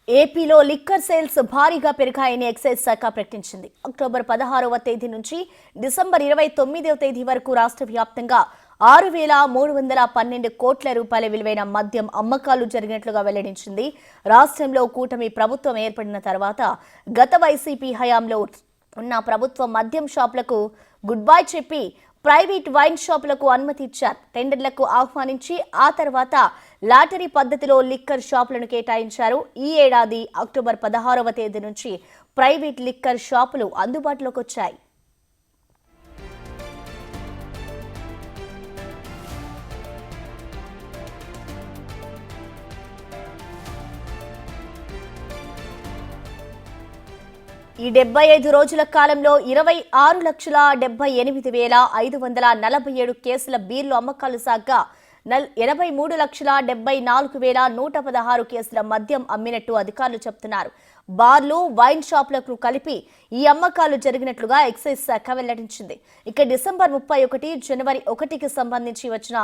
ఏపీలో liquor sales భారీగా పెరిగాయని ఎక్సైజ్ శాఖ ప్రకటించింది. అక్టోబర్ 16వ తేదీ నుంచి డిసెంబర్ 29వ తేదీ వరకు రాష్ట్ర వ్యాప్తంగా 6,312 కోట్ల రూపాయల విలువైన మద్యం అమ్మకాలు జరిగినట్లుగా వెల్లడించింది. రాష్ట్రంలో కూటమి ప్రభుత్వం ఏర్పడిన తర్వాత గత వైసీపీ హయాంలో ఉన్న ప్రభుత్వ మద్యం షాపులకు గుడ్ బై చెప్పి ప్రైవేట్ వైన్ షాపులకు అనుమతి ఇచ్చారు. టెండర్లకు ఆహ్వానించి ఆ తర్వాత లాటరీ పద్ధతిలో లిక్కర్ షాపులను కేటాయించారు. ఈ ఏడాది అక్టోబర్ 16వ తేదీ నుంచి ప్రైవేట్ లిక్కర్ షాపులు అందుబాటులోకి వచ్చాయి. ఈ 75 రోజుల కాలంలో 26,78,547 కేసుల బీర్లు అమ్మకాలు సాగా 83,74,116 కేసుల మద్యం అమ్మినట్టు అధికారులు చెబుతున్నారు. బార్లు, వైన్ షాపులకు కలిపి ఈ అమ్మకాలు జరిగినట్లుగా ఎక్సైజ్ శాఖ వెల్లడించింది. ఇక డిసెంబర్ 31, జనవరి 1కి సంబంధించి వచ్చిన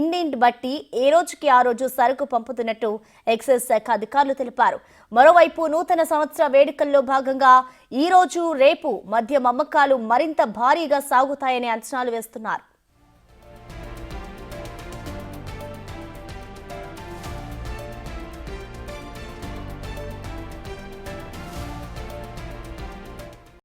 ఇండియన్ బట్టి ఏ రోజుకి ఆ రోజు సరుకు పంపుతున్నట్టు ఎక్సైజ్ శాఖ అధికారులు తెలిపారు. మరోవైపు నూతన సంవత్సర వేడుకల్లో భాగంగా ఈ రోజు, రేపు మద్యం అమ్మకాలు మరింత భారీగా సాగుతాయని అంచనాలు వేస్తున్నారు.